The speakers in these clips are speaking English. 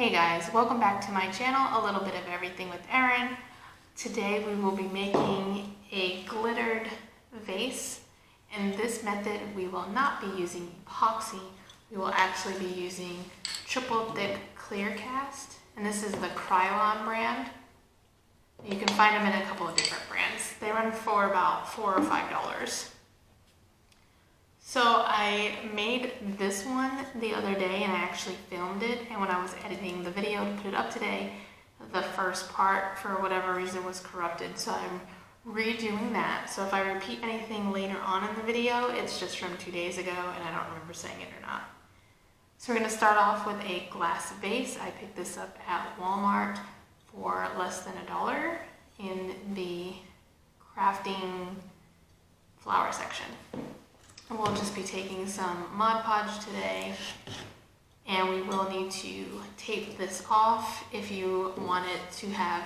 Hey guys, welcome back to my channel, A Little Bit of Everything with Erin. Today we will be making a glittered vase. In this method we will not be using epoxy, we will actually be using triple thick clear cast, and this is the Krylon brand. You can find them in a couple of different brands. They run for about $4 or $5. So I made this one the other day and I actually filmed it, and when I was editing the video to put it up today, the first part for whatever reason was corrupted, so I'm redoing that. So if I repeat anything later on in the video, it's just from 2 days ago and I don't remember saying it or not. So we're going to start off with a glass vase. I picked this up at Walmart for less than $1 in the crafting flower section. And we'll just be taking some Mod Podge today, and we will need to tape this off if you want it to have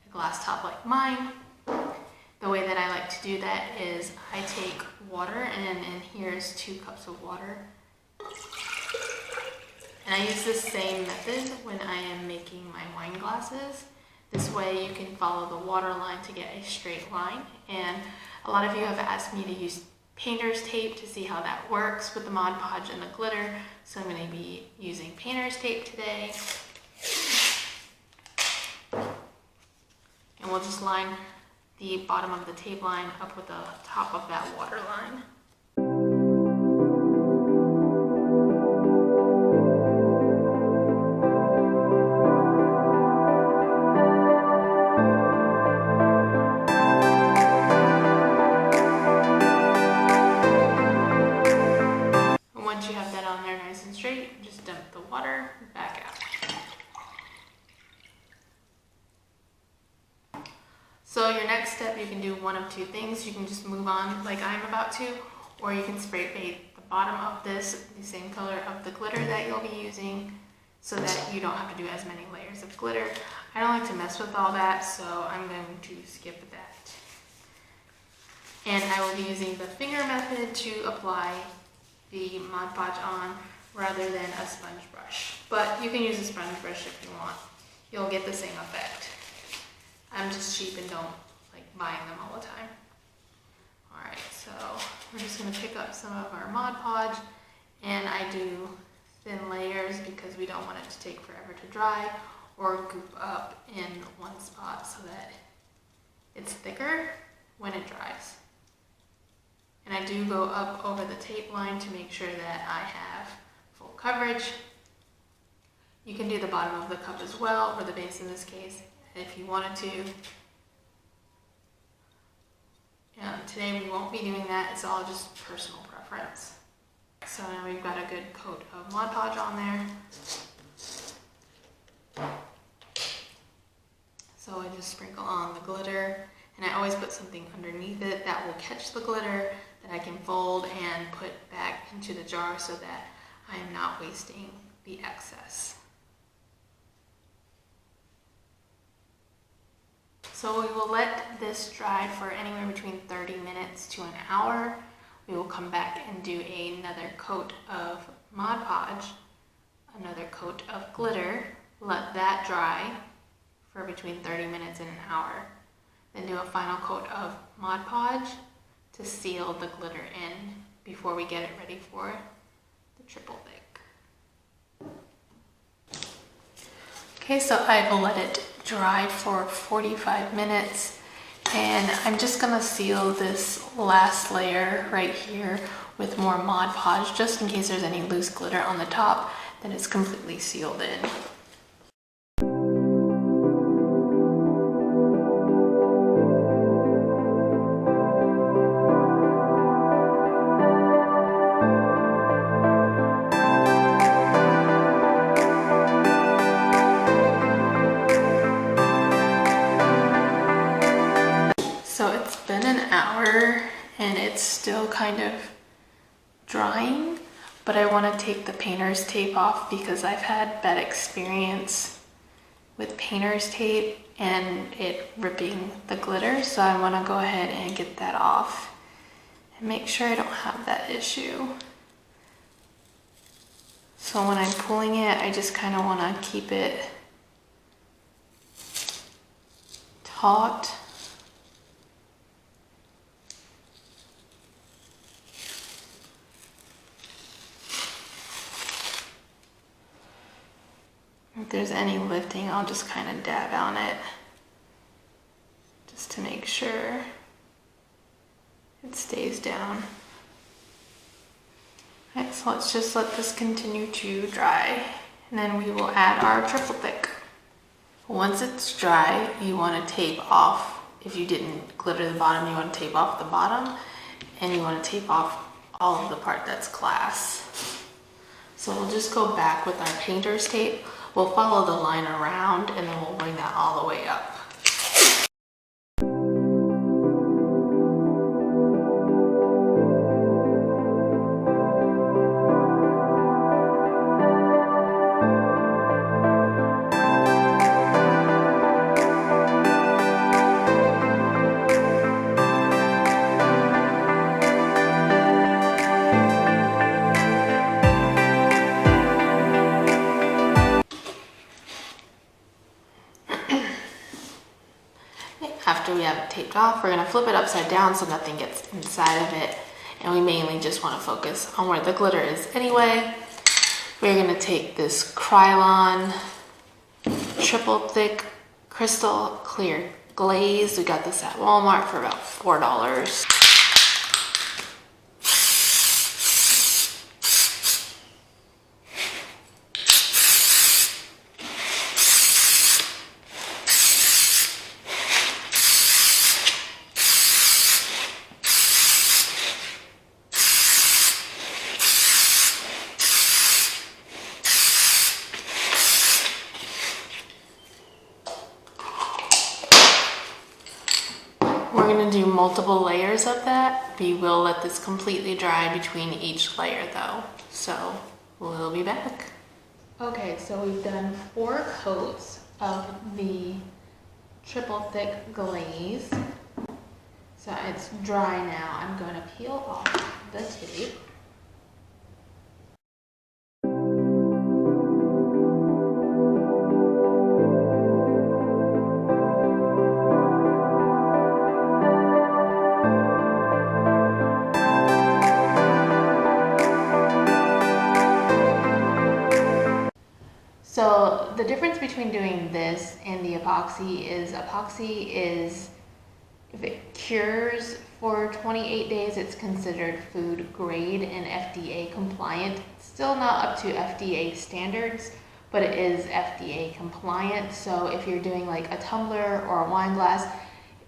a glass top like mine. The way that I like to do that is I take water, and here's 2 cups of water. And I use this same method when I am making my wine glasses. This way you can follow the water line to get a straight line. And a lot of you have asked me to use painter's tape to see how that works with the Mod Podge and the glitter. So I'm going to be using painter's tape today. And we'll just line the bottom of the tape line up with the top of that water line. Once you have that on there nice and straight, just dump the water back out. So your next step, you can do one of 2 things. You can just move on like I'm about to, or you can spray paint the bottom of this the same color of the glitter that you'll be using so that you don't have to do as many layers of glitter. I don't like to mess with all that, so I'm going to skip that. And I will be using the finger method to apply the Mod Podge on rather than a sponge brush. But you can use a sponge brush if you want. You'll get the same effect. I'm just cheap and don't like buying them all the time. Alright, so we're just going to pick up some of our Mod Podge, and I do thin layers because we don't want it to take forever to dry or goop up in one spot so that it's thicker when it dries. And I do go up over the tape line to make sure that I have full coverage. You can do the bottom of the cup as well, or the base in this case, if you wanted to. Today we won't be doing that, it's all just personal preference. So now we've got a good coat of Mod Podge on there. So I just sprinkle on the glitter, and I always put something underneath it that will catch the glitter that I can fold and put back into the jar so that I am not wasting the excess. So we will let this dry for anywhere between 30 minutes to an hour. We will come back and do another coat of Mod Podge, another coat of glitter, let that dry for between 30 minutes and an hour. Then do a final coat of Mod Podge to seal the glitter in before we get it ready for the triple thick. Okay, so I've let it dry for 45 minutes, and I'm just gonna seal this last layer right here with more Mod Podge just in case there's any loose glitter on the top, then it's completely sealed in. So it's been an hour and it's still kind of drying, but I want to take the painter's tape off because I've had bad experience with painter's tape and it ripping the glitter, so I want to go ahead and get that off and make sure I don't have that issue. So when I'm pulling it, I just kind of want to keep it taut. If there's any lifting, I'll just kind of dab on it just to make sure it stays down. Okay, so let's just let this continue to dry, and then we will add our triple thick. Once it's dry, you want to tape off. If you didn't glitter the bottom, you want to tape off the bottom, and you want to tape off all of the part that's glass. So we'll just go back with our painter's tape. We'll follow the line around, and then we'll bring that all the way up. After we have it taped off, we're going to flip it upside down so nothing gets inside of it, and we mainly just want to focus on where the glitter is anyway. We're going to take this Krylon triple thick crystal clear glaze. We got this at Walmart for about $4. We're going to do multiple layers of that. We will let this completely dry between each layer though, so we'll be back. Okay, so we've done 4 coats of the triple thick glaze. So it's dry now. I'm going to peel off the tape. So the difference between doing this and the epoxy is if it cures for 28 days, it's considered food grade and FDA compliant. It's still not up to FDA standards, but it is FDA compliant. So if you're doing like a tumbler or a wine glass,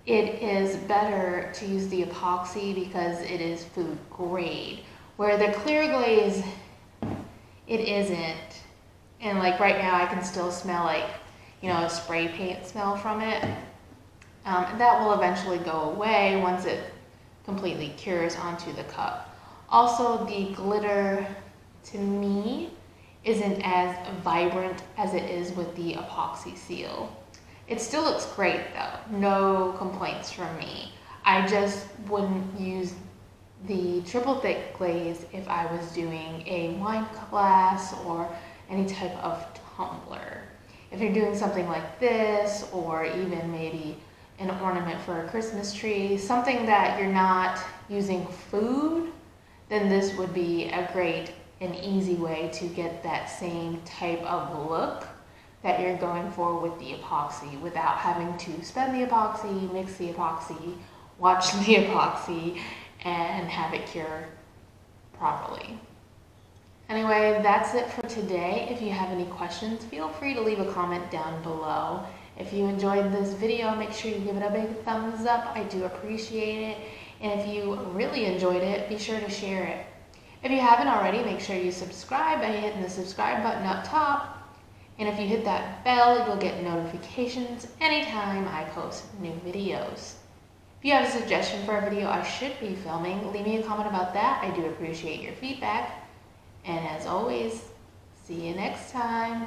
it is better to use the epoxy because it is food grade. Where the clear glaze, it isn't. And like right now I can still smell like, a spray paint smell from it. That will eventually go away once it completely cures onto the cup. Also, the glitter to me isn't as vibrant as it is with the epoxy seal. It still looks great though, no complaints from me. I just wouldn't use the triple thick glaze if I was doing a wine glass or any type of tumbler. If you're doing something like this, or even maybe an ornament for a Christmas tree, something that you're not using food, then this would be a great and easy way to get that same type of look that you're going for with the epoxy without having to spend the epoxy, mix the epoxy, watch the epoxy, and have it cure properly. Anyway, that's it for today. If you have any questions, feel free to leave a comment down below. If you enjoyed this video, make sure you give it a big thumbs up. I do appreciate it. And if you really enjoyed it, be sure to share it. If you haven't already, make sure you subscribe by hitting the subscribe button up top. And if you hit that bell, you'll get notifications anytime I post new videos. If you have a suggestion for a video I should be filming, leave me a comment about that. I do appreciate your feedback. And as always, see you next time.